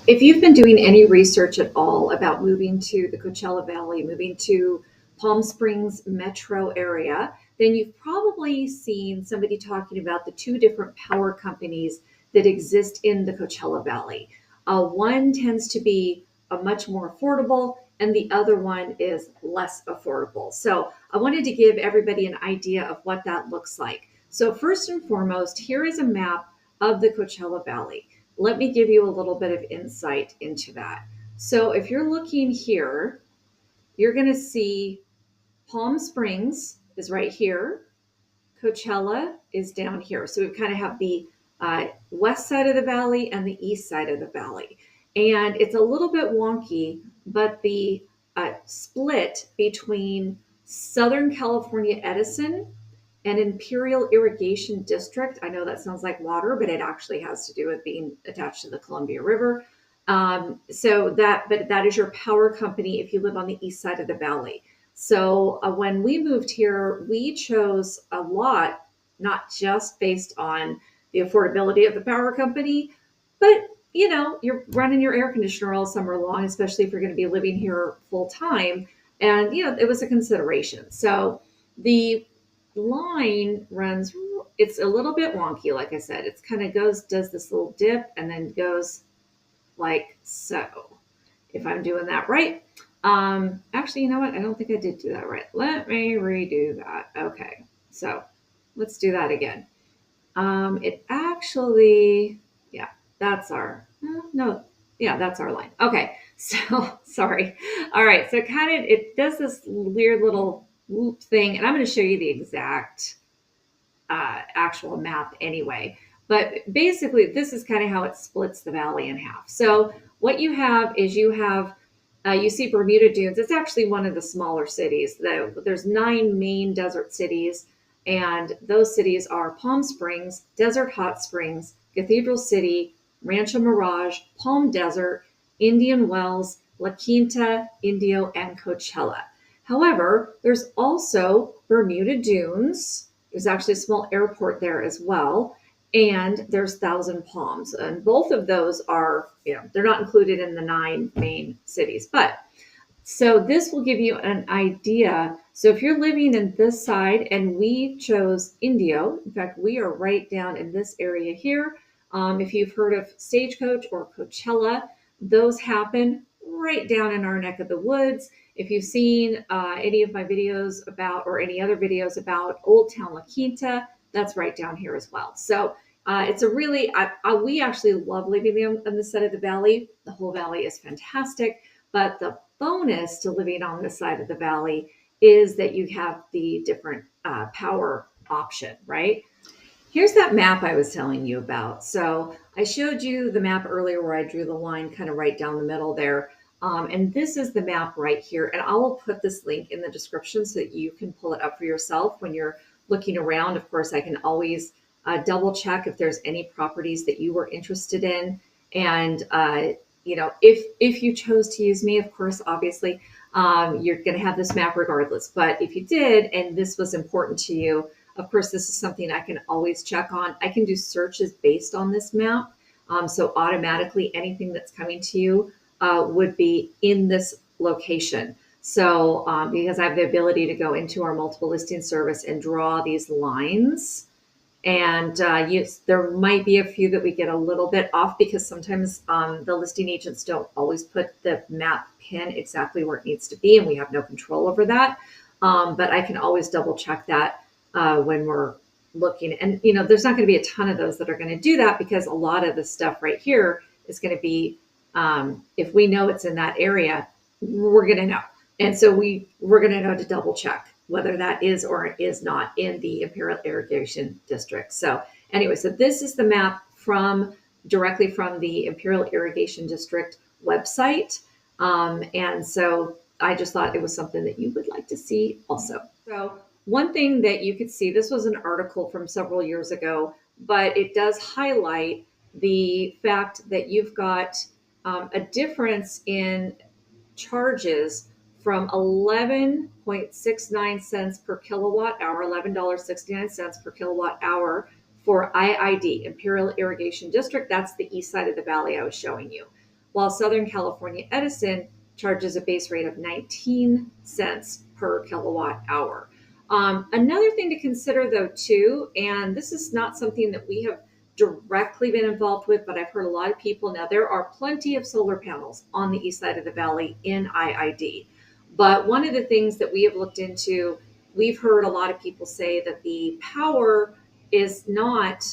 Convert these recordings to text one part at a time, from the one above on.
If you've been doing any research at all about moving to the Coachella Valley, moving to Palm Springs metro area, then you've probably seen somebody talking about the two different power companies that exist in the Coachella Valley. One tends to be a much more affordable, and the other one is less affordable. So I wanted to give everybody an idea of what that looks like. So first and foremost, here is a map of the Coachella Valley. Let me give you a little bit of insight into that. So if you're looking here, you're going to see Palm Springs is right here. Coachella is down here. So we kind of have the west side of the valley and the east side of the valley. And it's a little bit wonky, but the split between Southern California Edison and Imperial Irrigation District. I know that sounds like water, but it actually has to do with being attached to the Columbia River. But that is your power company if you live on the east side of the valley. So when we moved here, we chose a lot, not just based on the affordability of the power company, but you're running your air conditioner all summer long, especially if you're going to be living here full time. And, it was a consideration. So the line runs, it's a little bit wonky. Like I said, it's kind of does this little dip and then goes like so, if I'm doing that right. Actually, you know what? I don't think I did do that right. Let me redo that. Okay. So let's do that again. It actually, yeah, that's our, no, yeah, that's our line. Okay. So sorry. All right. So it does this weird little loop thing, and I'm going to show you the exact actual map anyway. But basically, this is kind of how it splits the valley in half. So what you have is you see Bermuda Dunes. It's actually one of the smaller cities. There's 9 main desert cities, and those cities are Palm Springs, Desert Hot Springs, Cathedral City, Rancho Mirage, Palm Desert, Indian Wells, La Quinta, Indio, and Coachella. However, there's also Bermuda Dunes. There's actually a small airport there as well. And there's Thousand Palms. And both of those are, they're not included in the 9 main cities. But so this will give you an idea. So if you're living in this side, and we chose Indio, in fact, we are right down in this area here. If you've heard of Stagecoach or Coachella, those happen right down in our neck of the woods. If you've seen any of my videos about, or any other videos about Old Town La Quinta, that's right down here as well. So it's a really, we actually love living on this side of the valley. The whole valley is fantastic. But the bonus to living on this side of the valley is that you have the different power option, right? Here's that map I was telling you about. So I showed you the map earlier where I drew the line kind of right down the middle there. And this is the map right here. And I will put this link in the description so that you can pull it up for yourself when you're looking around. Of course, I can always double check if there's any properties that you were interested in. And, if you chose to use me, of course, obviously, you're going to have this map regardless. But if you did, and this was important to you, of course, this is something I can always check on. I can do searches based on this map. So automatically anything that's coming to you would be in this location. So because I have the ability to go into our multiple listing service and draw these lines. And there might be a few that we get a little bit off because sometimes the listing agents don't always put the map pin exactly where it needs to be, and we have no control over that. But I can always double check that when we're looking. And, there's not going to be a ton of those that are going to do that because a lot of the stuff right here is going to be, if we know it's in that area, we're going to know. And so we're going to know to double check whether that is or is not in the Imperial Irrigation District. So anyway, so this is the map directly from the Imperial Irrigation District website. And so I just thought it was something that you would like to see also. So one thing that you could see, this was an article from several years ago, but it does highlight the fact that you've got a difference in charges from 11.69 cents per kilowatt hour, $11.69 per kilowatt hour for IID, Imperial Irrigation District. That's the east side of the valley I was showing you. while Southern California Edison charges a base rate of 19 cents per kilowatt hour. Another thing to consider, though, too, and this is not something that we have directly been involved with, but I've heard a lot of people. Now, there are plenty of solar panels on the east side of the valley in IID. But one of the things that we have looked into, we've heard a lot of people say that the power is not,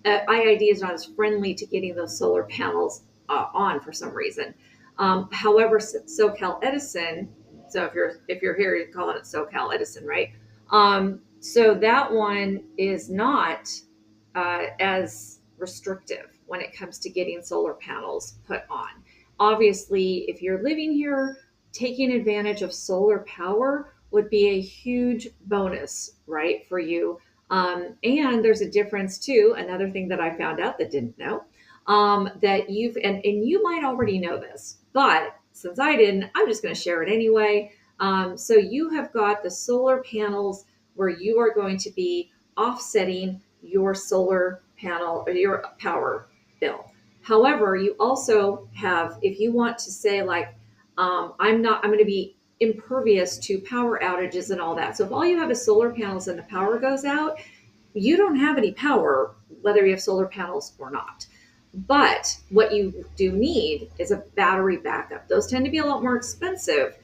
IID is not as friendly to getting those solar panels on for some reason. However, SoCal Edison, so if you're here, you're calling it SoCal Edison, right? So that one is not as restrictive when it comes to getting solar panels put on. Obviously, if you're living here, taking advantage of solar power would be a huge bonus, right, for you. And there's a difference too. Another thing that I found out that didn't know, that and you might already know this, but since I didn't, I'm just going to share it anyway. So you have got the solar panels where you are going to be offsetting your solar panel or your power bill. However, you also have, if you want to say like, I'm going to be impervious to power outages and all that. So if all you have is solar panels and the power goes out, you don't have any power, whether you have solar panels or not. But what you do need is a battery backup. Those tend to be a lot more expensive.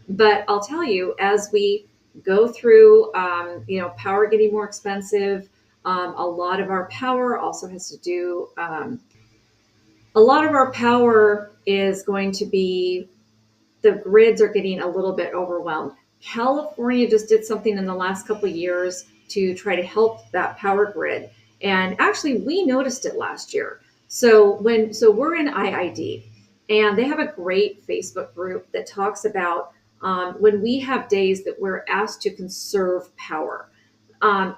But I'll tell you, as we go through, power getting more expensive, a lot of our power also has to do, a lot of our power is going to be, the grids are getting a little bit overwhelmed. California just did something in the last couple of years to try to help that power grid. And actually, we noticed it last year. So we're in IID, and they have a great Facebook group that talks about when we have days that we're asked to conserve power.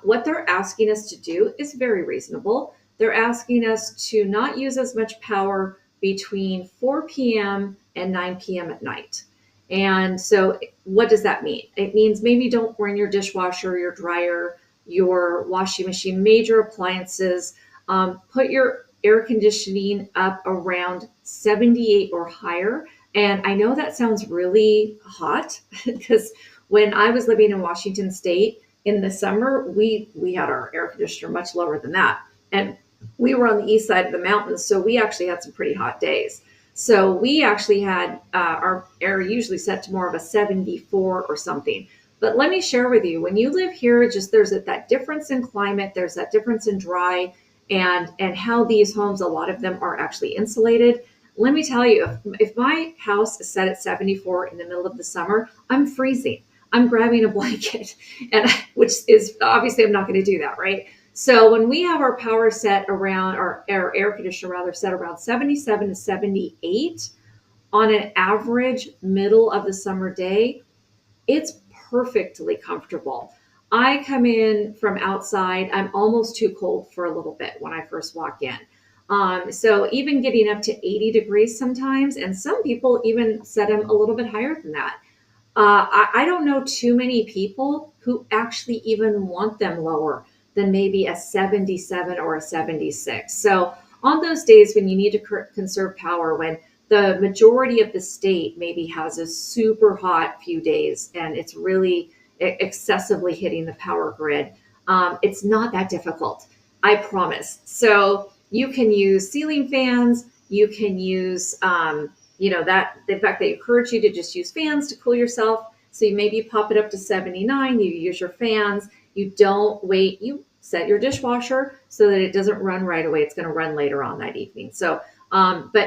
What they're asking us to do is very reasonable. They're asking us to not use as much power between 4 p.m. and 9 p.m. at night. And so what does that mean? It means maybe don't run your dishwasher, your dryer, your washing machine, major appliances. Put your air conditioning up around 78 or higher. And I know that sounds really hot because when I was living in Washington State in the summer, we had our air conditioner much lower than that. And we were on the east side of the mountains, so we actually had some pretty hot days. So we actually had our air usually set to more of a 74 or something. But let me share with you, when you live here, just there's that difference in climate, there's that difference in dry, and how these homes, a lot of them are actually insulated. Let me tell you, if my house is set at 74 in the middle of the summer, I'm freezing. I'm grabbing a blanket, and which is obviously I'm not going to do that, right? So when we have our power set around, our air conditioner rather set around 77 to 78 on an average middle of the summer day, it's perfectly comfortable. I come in from outside, I'm almost too cold for a little bit when I first walk in. So even getting up to 80 degrees sometimes, and some people even set them a little bit higher than that. I don't know too many people who actually even want them lower than maybe a 77 or a 76. So on those days when you need to conserve power, when the majority of the state maybe has a super hot few days and it's really excessively hitting the power grid, it's not that difficult, I promise. So you can use ceiling fans, you can use, that the fact they encourage you to just use fans to cool yourself. So you maybe pop it up to 79, you use your fans, you don't wait, you set your dishwasher so that it doesn't run right away. It's going to run later on that evening. So,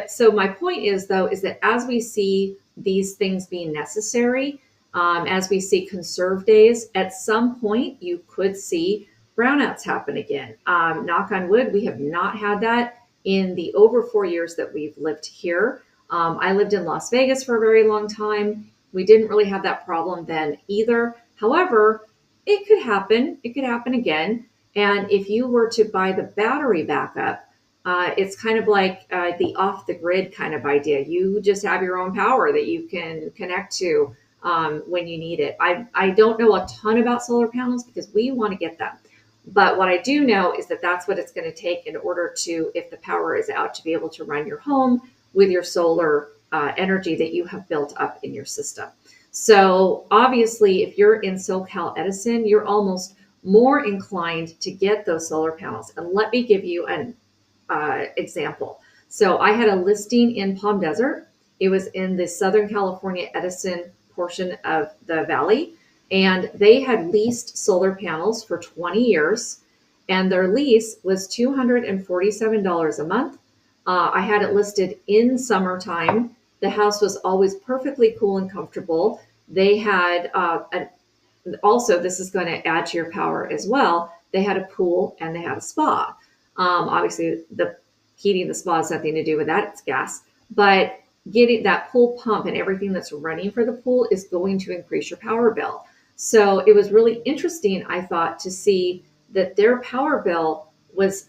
so my point is though, is that as we see these things being necessary, as we see conserve days, at some point you could see brownouts happen again. Knock on wood, we have not had that in the over 4 years that we've lived here. I lived in Las Vegas for a very long time. We didn't really have that problem then either. However, it could happen. It could happen again. And if you were to buy the battery backup, it's kind of like the off the grid kind of idea. You just have your own power that you can connect to when you need it. I don't know a ton about solar panels because we want to get them. But what I do know is that that's what it's going to take in order to, if the power is out, to be able to run your home with your solar energy that you have built up in your system. So obviously, if you're in SoCal Edison, you're almost more inclined to get those solar panels. And let me give you an example. So I had a listing in Palm Desert. It was in the Southern California Edison portion of the valley, and they had leased solar panels for 20 years, and their lease was $247 a month. I had it listed in summertime. The house was always perfectly cool and comfortable. They had also, this is going to add to your power as well. They had a pool and they had a spa. Obviously, the heating the spa has nothing to do with that; it's gas. But getting that pool pump and everything that's running for the pool is going to increase your power bill. So it was really interesting, I thought, to see that their power bill was,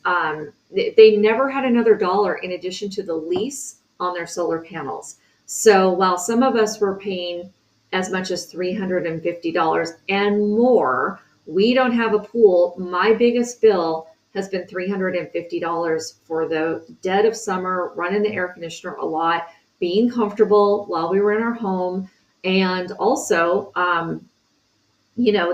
they never had another dollar in addition to the lease on their solar panels. So while some of us were paying as much as $350 and more, we don't have a pool. My biggest bill has been $350 for the dead of summer, running the air conditioner a lot, being comfortable while we were in our home. And also,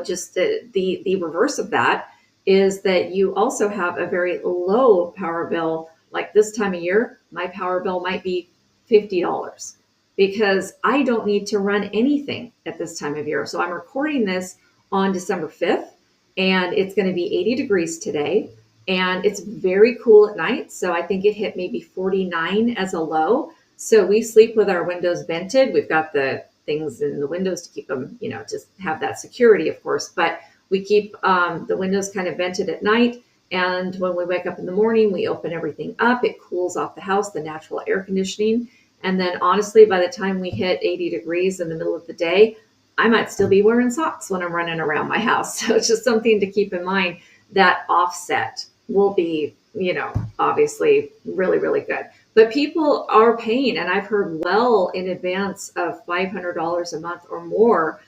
just the reverse of that is that you also have a very low power bill. Like this time of year, my power bill might be $50 because I don't need to run anything at this time of year. So I'm recording this on December 5th, and it's going to be 80 degrees today, and it's very cool at night. So I think it hit maybe 49 as a low. So we sleep with our windows vented. We've got the things in the windows to keep them, to have that security, of course, but we keep the windows kind of vented at night. And when we wake up in the morning, we open everything up. It cools off the house, the natural air conditioning. And then honestly, by the time we hit 80 degrees in the middle of the day, I might still be wearing socks when I'm running around my house. So it's just something to keep in mind. That offset will be, obviously really, really good. But people are paying, and I've heard well in advance of $500 a month or more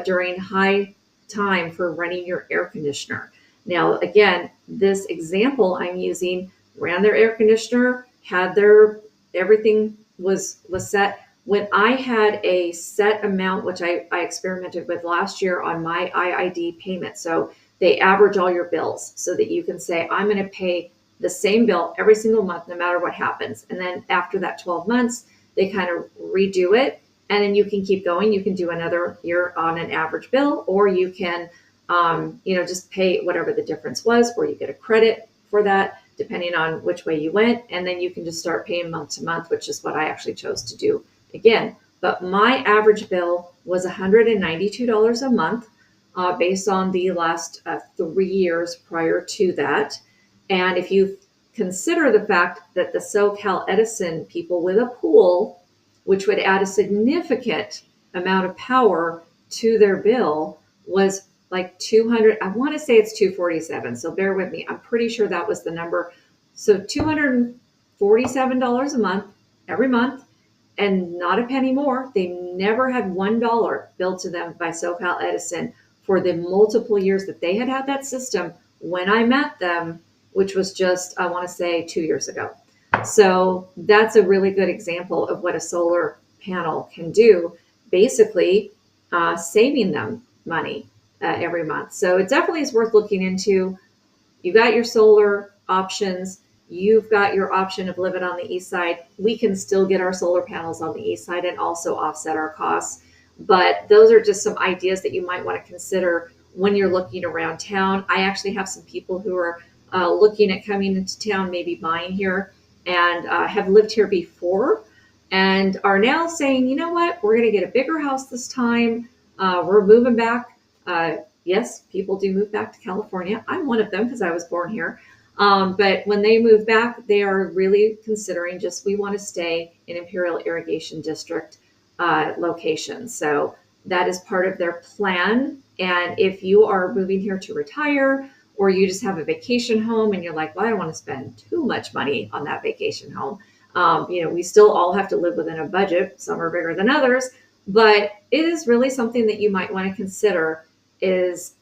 during high time for running your air conditioner. Now, again, this example I'm using ran their air conditioner, had their everything was set. When I had a set amount, which I experimented with last year on my IID payment, so they average all your bills so that you can say, I'm going to pay the same bill every single month, no matter what happens. And then after that 12 months, they kind of redo it. And then you can keep going. You can do another year on an average bill, or you can, just pay whatever the difference was, or you get a credit for that, depending on which way you went. And then you can just start paying month to month, which is what I actually chose to do again. But my average bill was $192 a month based on the last 3 years prior to that. And if you consider the fact that the SoCal Edison people with a pool, which would add a significant amount of power to their bill, was like 200, I want to say it's 247. So bear with me. I'm pretty sure that was the number. So $247 a month, every month, and not a penny more. They never had $1 billed to them by SoCal Edison for the multiple years that they had that system when I met them, which was just, I want to say 2 years ago. So that's a really good example of what a solar panel can do, basically saving them money every month. So it definitely is worth looking into. You got your solar options. You've got your option of living on the east side. We can still get our solar panels on the east side and also offset our costs. But those are just some ideas that you might want to consider when you're looking around town. I actually have some people who are looking at coming into town, maybe buying here, and have lived here before and are now saying, you know what, we're going to get a bigger house this time. We're moving back. Yes, people do move back to California. I'm one of them because I was born here. But when they move back, they are really considering we want to stay in Imperial Irrigation District location. So that is part of their plan. And if you are moving here to retire, or you just have a vacation home and you're like, well, I don't want to spend too much money on that vacation home. We still all have to live within a budget. Some are bigger than others, but it is really something that you might want to consider is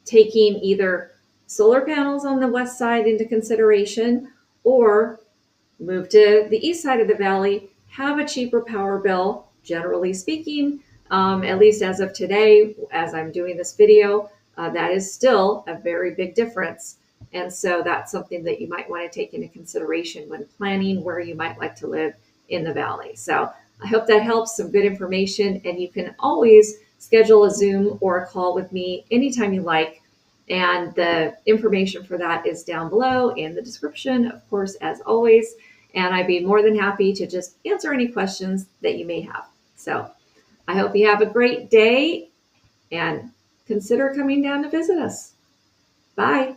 taking either solar panels on the west side into consideration, or Move to the east side of the valley, have a cheaper power bill, generally speaking, at least as of today, as I'm doing this video, that is still a very big difference. And so that's something that you might want to take into consideration when planning where you might like to live in the valley. So I hope that helps, some good information, and you can always schedule a Zoom or a call with me anytime you like. And the information for that is down below in the description, of course, as always. And I'd be more than happy to just answer any questions that you may have. So I hope you have a great day and consider coming down to visit us. Bye.